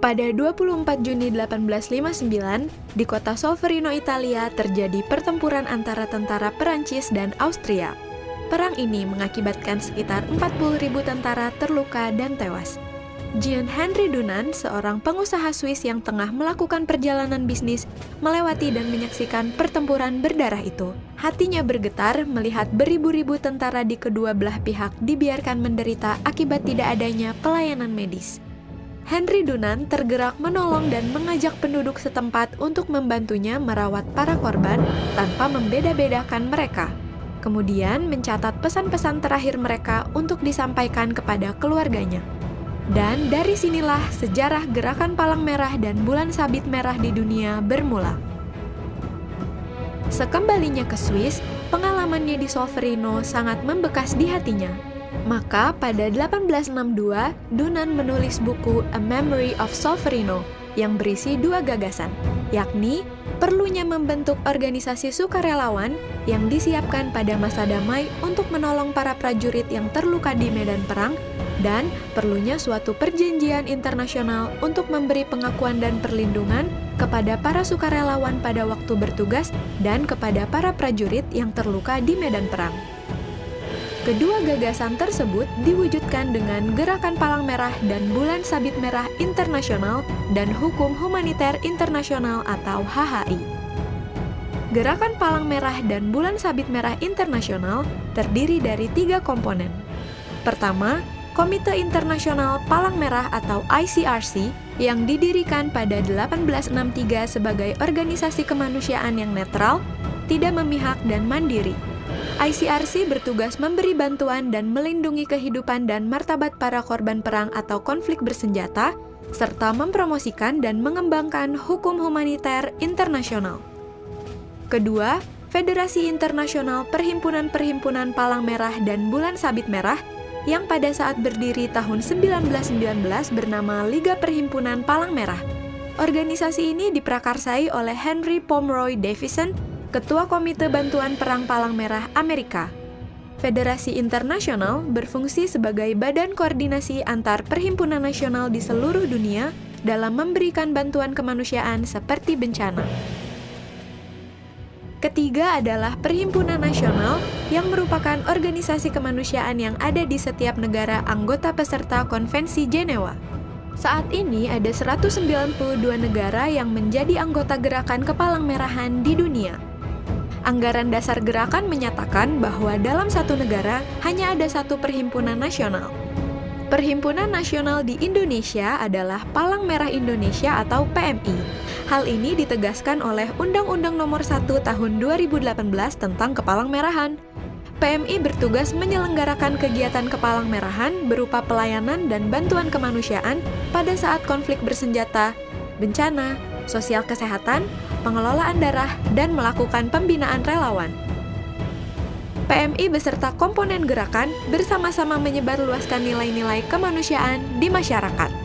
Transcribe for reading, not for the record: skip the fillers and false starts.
Pada 24 Juni 1859, di kota Solferino, Italia, terjadi pertempuran antara tentara Perancis dan Austria. Perang ini mengakibatkan sekitar 40.000 tentara terluka dan tewas. Jean Henry Dunant, seorang pengusaha Swiss yang tengah melakukan perjalanan bisnis, melewati dan menyaksikan pertempuran berdarah itu. Hatinya bergetar melihat beribu-ribu tentara di kedua belah pihak dibiarkan menderita akibat tidak adanya pelayanan medis. Henry Dunant tergerak menolong dan mengajak penduduk setempat untuk membantunya merawat para korban tanpa membeda-bedakan mereka. Kemudian mencatat pesan-pesan terakhir mereka untuk disampaikan kepada keluarganya. Dan dari sinilah sejarah Gerakan Palang Merah dan Bulan Sabit Merah di dunia bermula. Sekembalinya ke Swiss, pengalamannya di Solferino sangat membekas di hatinya. Maka pada 1862, Dunant menulis buku A Memory of Solferino yang berisi dua gagasan, yakni perlunya membentuk organisasi sukarelawan yang disiapkan pada masa damai untuk menolong para prajurit yang terluka di medan perang, dan perlunya suatu perjanjian internasional untuk memberi pengakuan dan perlindungan kepada para sukarelawan pada waktu bertugas dan kepada para prajurit yang terluka di medan perang. Kedua gagasan tersebut diwujudkan dengan Gerakan Palang Merah dan Bulan Sabit Merah Internasional dan Hukum Humaniter Internasional atau HHI. Gerakan Palang Merah dan Bulan Sabit Merah Internasional terdiri dari 3 komponen. Pertama, Komite Internasional Palang Merah atau ICRC yang didirikan pada 1863 sebagai organisasi kemanusiaan yang netral, tidak memihak dan mandiri. ICRC bertugas memberi bantuan dan melindungi kehidupan dan martabat para korban perang atau konflik bersenjata, serta mempromosikan dan mengembangkan hukum humaniter internasional. Kedua, Federasi Internasional Perhimpunan-Perhimpunan Palang Merah dan Bulan Sabit Merah yang pada saat berdiri tahun 1919 bernama Liga Perhimpunan Palang Merah. Organisasi ini diprakarsai oleh Henry Pomeroy Davison, Ketua Komite Bantuan Perang Palang Merah Amerika. Federasi Internasional berfungsi sebagai badan koordinasi antar perhimpunan nasional di seluruh dunia dalam memberikan bantuan kemanusiaan seperti bencana. Ketiga adalah Perhimpunan Nasional yang merupakan organisasi kemanusiaan yang ada di setiap negara anggota peserta Konvensi Jenewa. Saat ini ada 192 negara yang menjadi anggota Gerakan Kepalang Merahan di dunia. Anggaran dasar gerakan menyatakan bahwa dalam satu negara hanya ada satu perhimpunan nasional. Perhimpunan nasional di Indonesia adalah Palang Merah Indonesia atau PMI. Hal ini ditegaskan oleh Undang-Undang Nomor 1 Tahun 2018 tentang Kepalang Merahan. PMI bertugas menyelenggarakan kegiatan Kepalang Merahan berupa pelayanan dan bantuan kemanusiaan pada saat konflik bersenjata, bencana, sosial kesehatan, pengelolaan darah, dan melakukan pembinaan relawan. PMI beserta komponen gerakan bersama-sama menyebarluaskan nilai-nilai kemanusiaan di masyarakat.